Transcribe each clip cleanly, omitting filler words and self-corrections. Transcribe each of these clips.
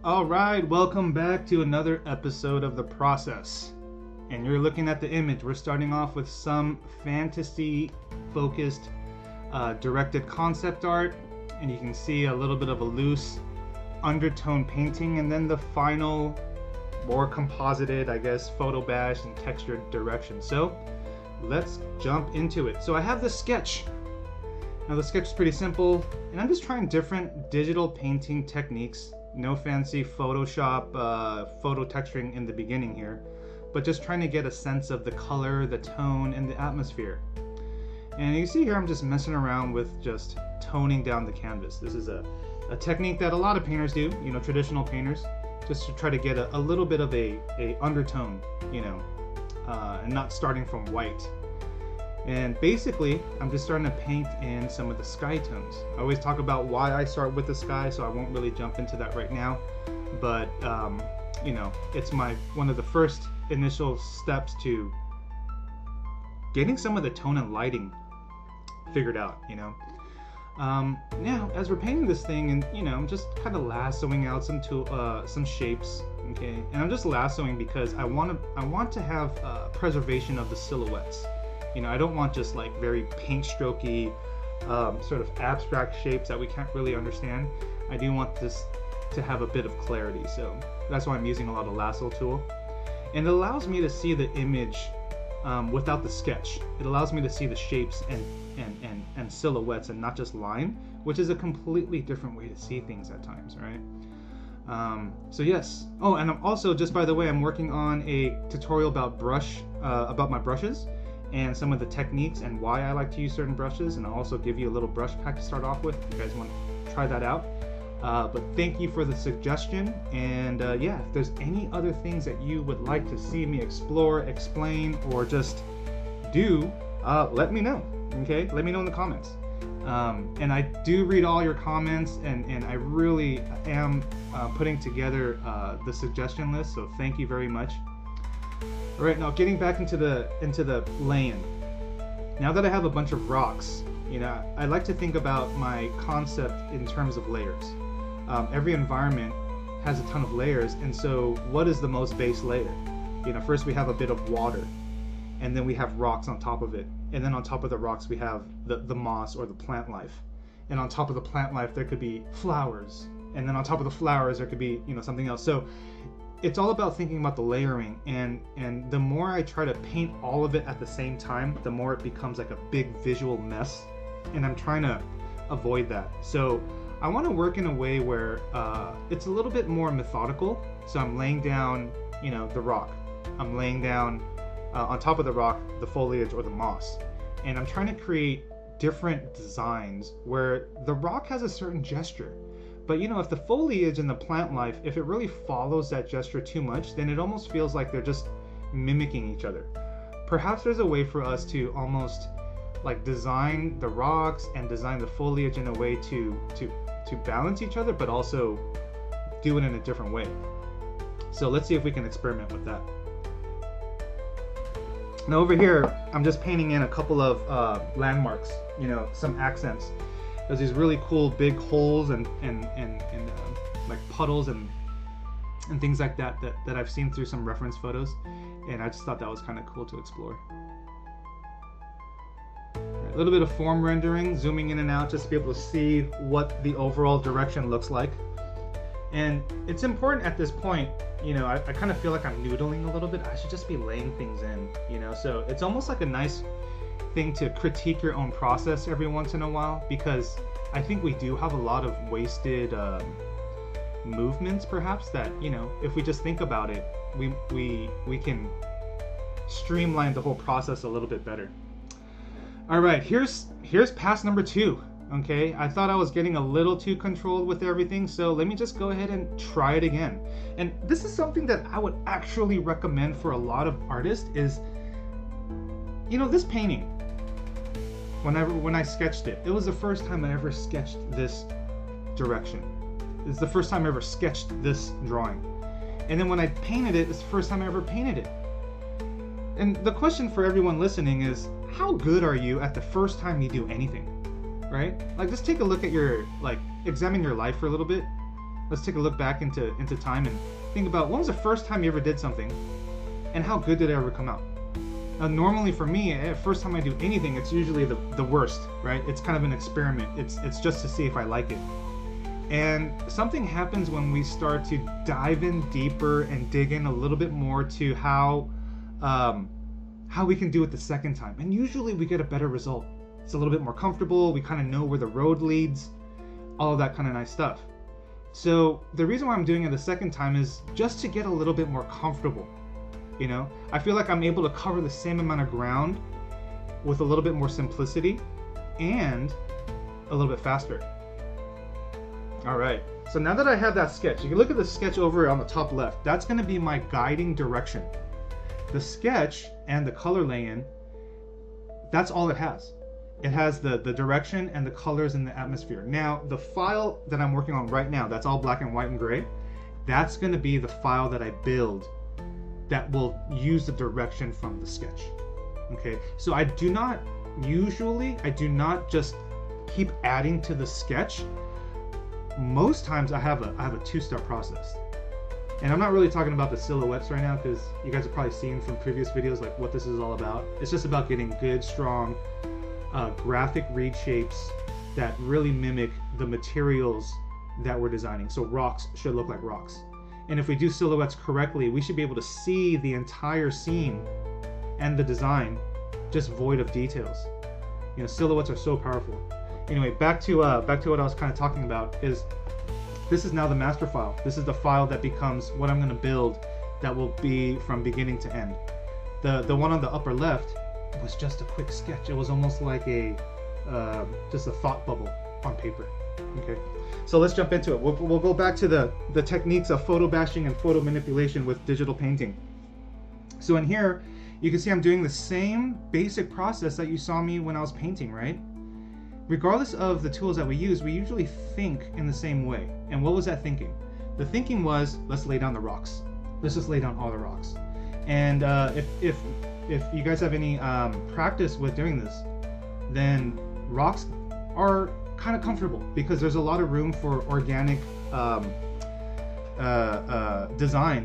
All right, welcome back to another episode of The Process. And you're looking at the image. We're starting off with some fantasy-focused directed concept art. And you can see a little bit of a loose undertone painting. And then the final, more composited, I guess, photo bash and textured direction. So let's jump into it. So I have this sketch. Now the sketch is pretty simple. And I'm just trying different digital painting techniques. No fancy Photoshop photo texturing in the beginning here, but just trying to get a sense of the color, the tone, and the atmosphere. And you see here I'm just messing around with just toning down the canvas. This is a technique that a lot of painters do, you know, traditional painters, just to try to get a little bit of a undertone, you know, and not starting from white. And basically, I'm just starting to paint in some of the sky tones. I always talk about why I start with the sky, so I won't really jump into that right now. But, you know, it's one of the first initial steps to getting some of the tone and lighting figured out, you know. Now, as we're painting this thing, and, you know, I'm just kind of lassoing out some shapes, okay? And I'm just lassoing because I want to have preservation of the silhouettes. You know, I don't want just like very paint strokey, sort of abstract shapes that we can't really understand. I do want this to have a bit of clarity, so that's why I'm using a lot of lasso tool. And it allows me to see the image without the sketch. It allows me to see the shapes and silhouettes and not just line, which is a completely different way to see things at times, right? So yes. Oh, and I'm also, just by the way, I'm working on a tutorial about my brushes and some of the techniques and why I like to use certain brushes, and I'll also give you a little brush pack to start off with if you guys want to try that out. But thank you for the suggestion, and yeah, if there's any other things that you would like to see me explore, explain, or just do, let me know, okay? Let me know in the comments. And I do read all your comments, and I really am putting together the suggestion list, so thank you very much. All right, now getting back into the laying. Now that I have a bunch of rocks, you know, I like to think about my concept in terms of layers. Every environment has a ton of layers, and so what is the most base layer? You know, first we have a bit of water, and then we have rocks on top of it, and then on top of the rocks we have the moss or the plant life, and on top of the plant life there could be flowers, and then on top of the flowers there could be, you know, something else. So it's all about thinking about the layering, and the more I try to paint all of it at the same time, the more it becomes like a big visual mess, and I'm trying to avoid that. So I want to work in a way where it's a little bit more methodical. So I'm laying down, you know, the rock. I'm laying down on top of the rock the foliage or the moss, and I'm trying to create different designs where the rock has a certain gesture. But you know, if the foliage and the plant life, if it really follows that gesture too much, then it almost feels like they're just mimicking each other. Perhaps there's a way for us to almost like design the rocks and design the foliage in a way to balance each other, but also do it in a different way. So let's see if we can experiment with that. Now over here, I'm just painting in a couple of landmarks, you know, some accents. There's these really cool big holes and like puddles and things like that I've seen through some reference photos, and I just thought that was kind of cool to explore. A little bit of form rendering, zooming in and out just to be able to see what the overall direction looks like. And it's important at this point, you know, I kind of feel like I'm noodling a little bit. I should just be laying things in, you know, so it's almost like a nice thing to critique your own process every once in a while, because I think we do have a lot of wasted movements, perhaps, that, you know, if we just think about it, we can streamline the whole process a little bit better. All right, here's pass number 2. Okay, I thought I was getting a little too controlled with everything, so let me just go ahead and try it again. And this is something that I would actually recommend for a lot of artists is, you know, this painting. When I sketched it, it was the first time I ever sketched this direction. It's the first time I ever sketched this drawing. And then when I painted it, it's the first time I ever painted it. And the question for everyone listening is, how good are you at the first time you do anything, right? Like, just take a look at examine your life for a little bit. let's take a look back into time and think about when was the first time you ever did something, and how good did it ever come out. Now, normally for me, first time I do anything, it's usually the worst, right? It's kind of an experiment. It's just to see if I like it. And something happens when we start to dive in deeper and dig in a little bit more to how we can do it the second time. And usually we get a better result. It's a little bit more comfortable. We kind of know where the road leads, all of that kind of nice stuff. So the reason why I'm doing it the second time is just to get a little bit more comfortable. You know, I feel like I'm able to cover the same amount of ground with a little bit more simplicity and a little bit faster. All right, so now that I have that sketch, you can look at the sketch over on the top left. That's going to be my guiding direction. The sketch and the color lay-in, that's all it has. It has the direction and the colors in the atmosphere. Now, the file that I'm working on right now, that's all black and white and gray, that's going to be the file that I build that will use the direction from the sketch. Okay, so I do not just keep adding to the sketch. Most times I have a two-step process. And I'm not really talking about the silhouettes right now because you guys have probably seen from previous videos like what this is all about. It's just about getting good, strong, graphic reed shapes that really mimic the materials that we're designing. So rocks should look like rocks. And if we do silhouettes correctly, we should be able to see the entire scene and the design just void of details. You know, silhouettes are so powerful. Anyway, back to what I was kind of talking about is this is now the master file. This is the file that becomes what I'm going to build that will be from beginning to end. The one on the upper left was just a quick sketch. It was almost like just a thought bubble on paper. Okay, so let's jump into it. We'll go back to the techniques of photo bashing and photo manipulation with digital painting. So in here, you can see I'm doing the same basic process that you saw me when I was painting, right? Regardless of the tools that we use, we usually think in the same way. And what was that thinking? The thinking was, let's lay down the rocks. Let's just lay down all the rocks. And if you guys have any practice with doing this, then rocks are kind of comfortable because there's a lot of room for organic design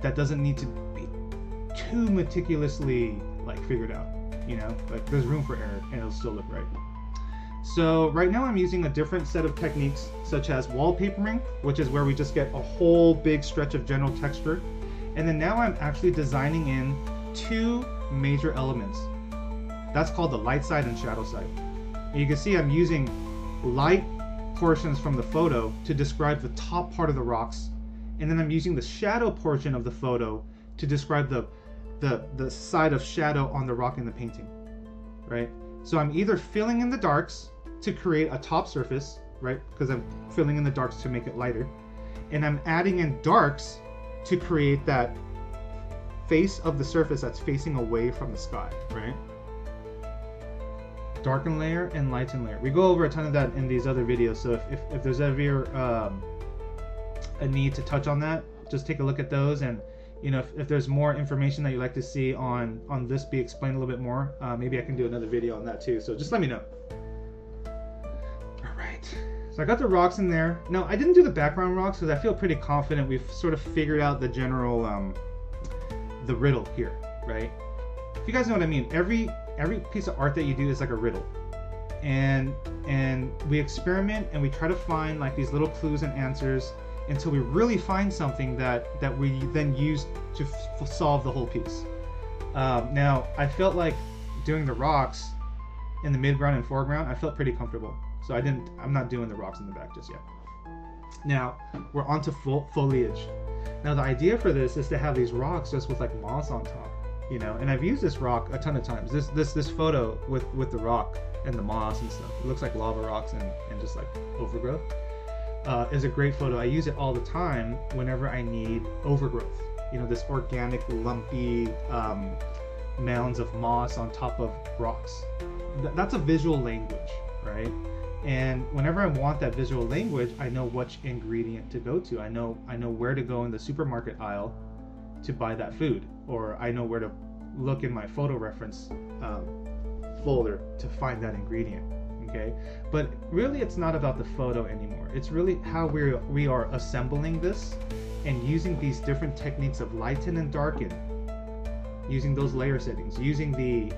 that doesn't need to be too meticulously like figured out. You know, like there's room for error and it'll still look right. So right now I'm using a different set of techniques such as wallpapering, which is where we just get a whole big stretch of general texture. And then now I'm actually designing in two major elements. That's called the light side and shadow side. And you can see I'm using light portions from the photo to describe the top part of the rocks, and then I'm using the shadow portion of the photo to describe the side of shadow on the rock in the painting, right? So I'm either filling in the darks to create a top surface, right? Because I'm filling in the darks to make it lighter, and I'm adding in darks to create that face of the surface that's facing away from the sky, right? Darken layer and lighten layer. We go over a ton of that in these other videos, so if there's ever a need to touch on that, just take a look at those. And you know, if there's more information that you'd like to see on this be explained a little bit more, maybe I can do another video on that too, so just let me know. Alright, so I got the rocks in there. Now I didn't do the background rocks because I feel pretty confident we've sort of figured out the general the riddle here, right? If you guys know what I mean, every piece of art that you do is like a riddle, and we experiment and we try to find like these little clues and answers until we really find something that we then use to solve the whole piece. Now I felt like doing the rocks in the midground and foreground, I felt pretty comfortable, so I'm not doing the rocks in the back just yet. Now we're on to foliage. Now the idea for this is to have these rocks just with like moss on top, you know, and I've used this rock a ton of times. This photo with the rock and the moss and stuff, it looks like lava rocks and just like overgrowth, is a great photo. I use it all the time whenever I need overgrowth, you know, this organic lumpy mounds of moss on top of rocks. That's a visual language, right? And whenever I want that visual language, I know which ingredient to go to. I know where to go in the supermarket aisle to buy that food, or I know where to look in my photo reference folder to find that ingredient. okay? But really it's not about the photo anymore. It's really how we are assembling this and using these different techniques of lighten and darken, using those layer settings, using the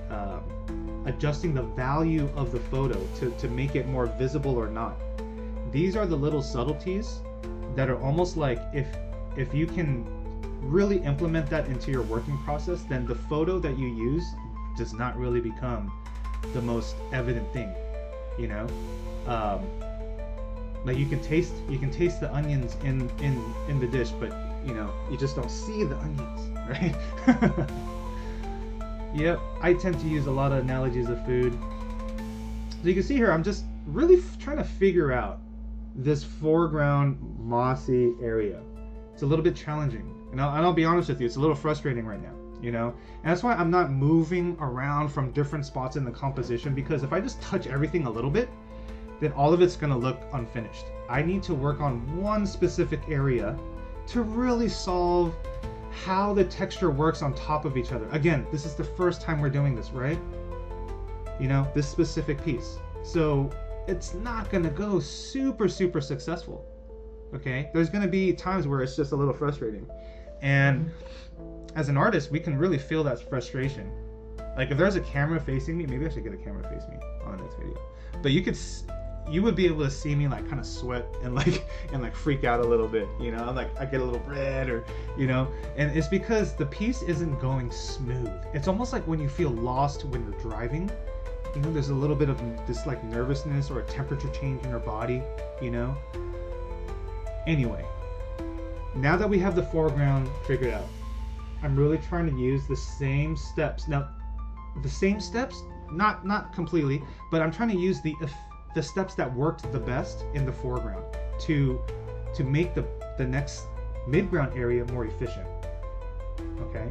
adjusting the value of the photo to make it more visible or not. These are the little subtleties that are almost like if you can really implement that into your working process, then the photo that you use does not really become the most evident thing, you know. Like you can taste the onions in the dish, but you know, you just don't see the onions, right? Yep, I tend to use a lot of analogies of food. So you can see here, I'm just really trying to figure out this foreground mossy area. It's a little bit challenging, and I'll be honest with you, it's a little frustrating right now, you know. And that's why I'm not moving around from different spots in the composition, because if I just touch everything a little bit, then all of it's gonna look unfinished. I need to work on one specific area to really solve how the texture works on top of each other. Again, this is the first time we're doing this, right? You know, this specific piece. So it's not gonna go super successful, okay? There's gonna be times where it's just a little frustrating. And as an artist, we can really feel that frustration. Like if there's a camera facing me, maybe I should get a camera face me on the next video. But you would be able to see me like kind of sweat and like freak out a little bit, you know, like I get a little red, or you know, and it's because the piece isn't going smooth. It's almost like when you feel lost when you're driving, you know, there's a little bit of this like nervousness or a temperature change in your body, you know. Anyway, now that we have the foreground figured out, I'm really trying to use the same steps. Now, the same steps, not completely, but I'm trying to use the steps that worked the best in the foreground to make the next midground area more efficient. Okay,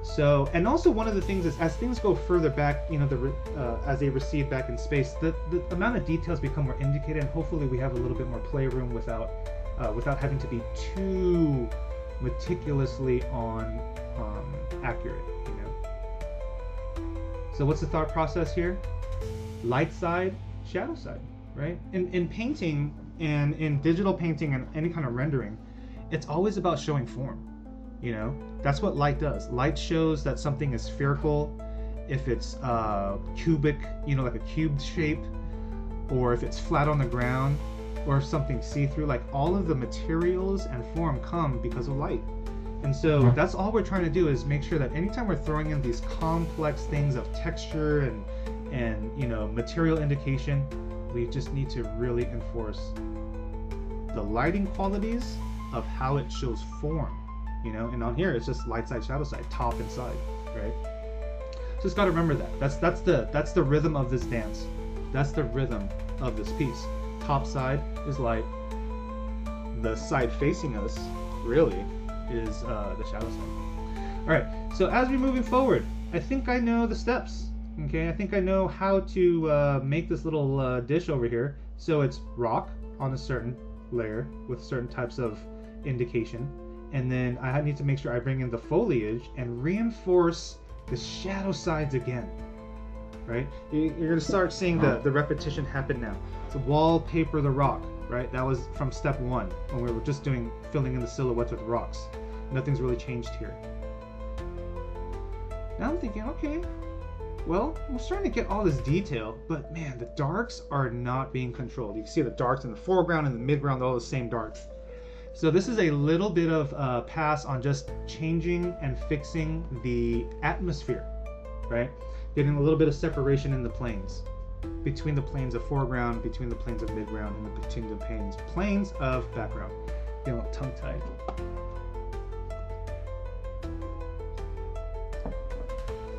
so, and also one of the things is, as things go further back, you know, as they recede back in space, the amount of details become more indicated, and hopefully we have a little bit more playroom without having to be too meticulously accurate, you know. So what's the thought process here? Light side, shadow side, right? In painting and in digital painting and any kind of rendering, it's always about showing form, you know. That's what light does. Light shows that something is spherical, if it's cubic, you know, like a cubed shape, or if it's flat on the ground, or if something's see-through. Like all of the materials and form come because of light. And so that's all we're trying to do, is make sure that anytime we're throwing in these complex things of texture and you know, material indication, we just need to really enforce the lighting qualities of how it shows form, you know. And on here it's just light side, shadow side, top and side, right? Just got to remember that that's the rhythm of this dance. That's the rhythm of this piece. Top side is light, the side facing us really is the shadow side. All right, so as we're moving forward, I think I know the steps. Okay, I think I know how to make this little dish over here. So it's rock on a certain layer with certain types of indication, and then I need to make sure I bring in the foliage and reinforce the shadow sides again, right? You're gonna start seeing the repetition happen now. So wallpaper the rock, right? That was from step 1 when we were just filling in the silhouettes with rocks. Nothing's really changed here. Now I'm thinking, okay, well, we're starting to get all this detail, but man, the darks are not being controlled. You can see the darks in the foreground and the midground, all the same darks. So this is a little bit of pass on just changing and fixing the atmosphere, right? Getting a little bit of separation in the planes, between the planes of foreground, between the planes of midground, and between the planes of background. Getting a little tongue-tied.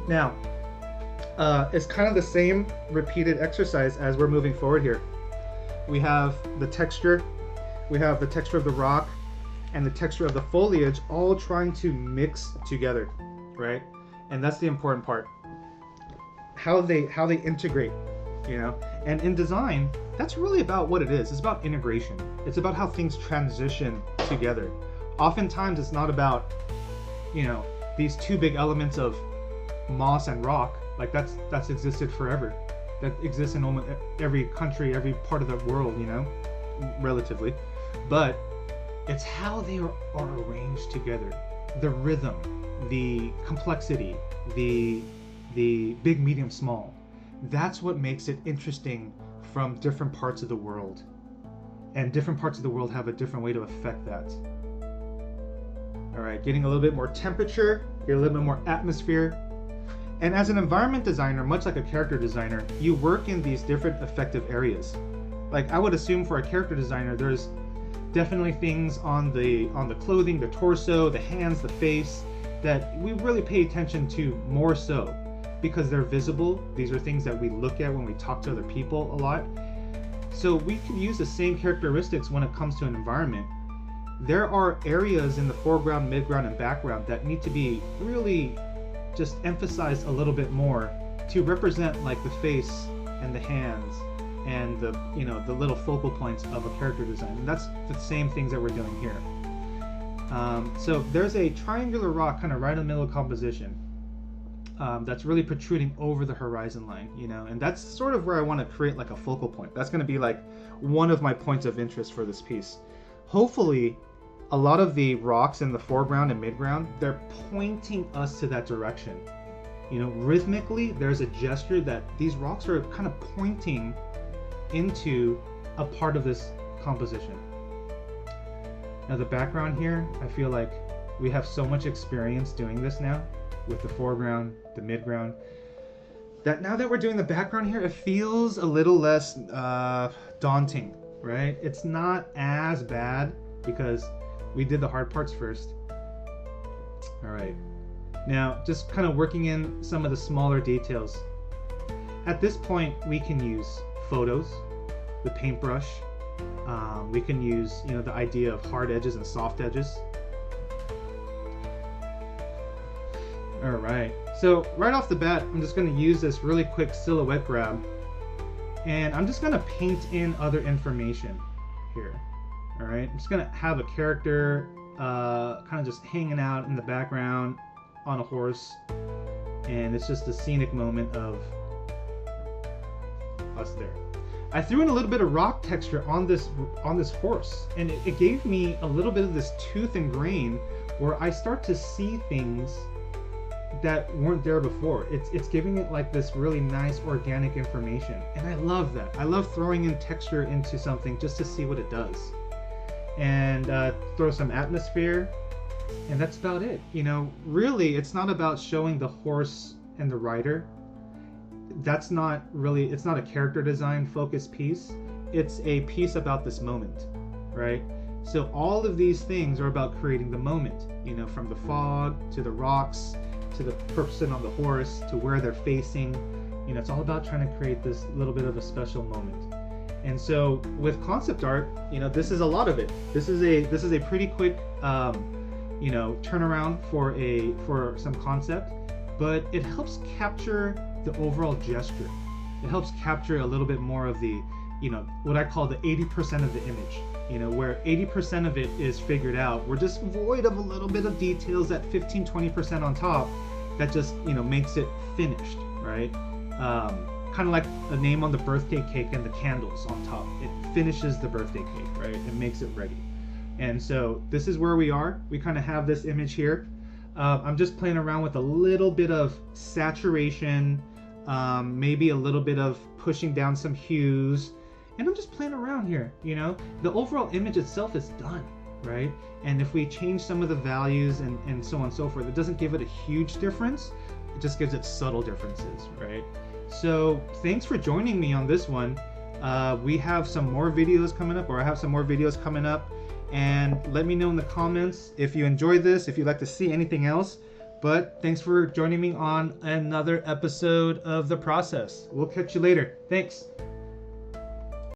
Now, it's kind of the same repeated exercise as we're moving forward here. We have the texture, we have the texture of the rock, and the texture of the foliage all trying to mix together, right? And that's the important part. How they integrate, you know? And in design, that's really about what it is. It's about integration. It's about how things transition together. Oftentimes it's not about, you know, these two big elements of moss and rock. Like that's existed forever. that exists in almost every country, every part of the world, you know, relatively. But it's how they are arranged together. The rhythm, the complexity, the big, medium, small. That's what makes it interesting from different parts of the world. And different parts of the world have a different way to affect that. All right, getting a little bit more temperature, get a little bit more atmosphere. And as an environment designer, much like a character designer, you work in these different effective areas. Like I would assume for a character designer, there's definitely things on the clothing, the torso, the hands, the face, that we really pay attention to more so because they're visible. These are things that we look at when we talk to other people a lot. So we can use the same characteristics when it comes to an environment. There are areas in the foreground, midground, and background that need to be really just emphasized a little bit more to represent like the face and the hands and the, you know, the little focal points of a character design. And that's the same things that we're doing here. So there's a triangular rock kind of right in the middle of composition that's really protruding over the horizon line, you know, and that's sort of where I want to create like a focal point. That's going to be like one of my points of interest for this piece. Hopefully, a lot of the rocks in the foreground and midground, they're pointing us to that direction. You know, rhythmically, there's a gesture that these rocks are kind of pointing into a part of this composition. Now the background here, I feel like we have so much experience doing this now with the foreground, the midground, that now that we're doing the background here, it feels a little less daunting, right? It's not as bad because we did the hard parts first. All right, now just kind of working in some of the smaller details. At this point, we can use photos, the paintbrush. We can use, you know, the idea of hard edges and soft edges. All right, so right off the bat, I'm just going to use this really quick silhouette grab, and I'm just going to paint in other information here. All right, I'm just going to have a character kind of just hanging out in the background on a horse, and it's just a scenic moment of us there. I threw in a little bit of rock texture on this horse, and it gave me a little bit of this tooth and grain where I start to see things that weren't there before. It's giving it like this really nice organic information, and I love that. I love throwing in texture into something just to see what it does, and throw some atmosphere, and that's about it. You know, really, it's not about showing the horse and the rider. That's not really, it's not a character design focused piece. It's a piece about this moment, right? So all of these things are about creating the moment, you know, from the fog to the rocks to the person on the horse to where they're facing. You know, it's all about trying to create this little bit of a special moment. And so with concept art, you know, this is a lot of it. This is a pretty quick you know, turnaround for some concept, but it helps capture the overall gesture. It helps capture a little bit more of the, you know, what I call the 80% of the image, you know, where 80% of it is figured out. We're just void of a little bit of details, that 15-20% on top that just, you know, makes it finished, right? Kind of like a name on the birthday cake and the candles on top. It finishes the birthday cake, right? It makes it ready. And so this is where we are. We kind of have this image here. I'm just playing around with a little bit of saturation, maybe a little bit of pushing down some hues, and I'm just playing around here. You know, the overall image itself is done, right? And if we change some of the values and so on and so forth, it doesn't give it a huge difference. It just gives it subtle differences, right? So thanks for joining me on this one. We have some more videos coming up, or I have some more videos coming up, and let me know in the comments if you enjoyed this, if you'd like to see anything else. But thanks for joining me on another episode of The Process. We'll catch you later. Thanks.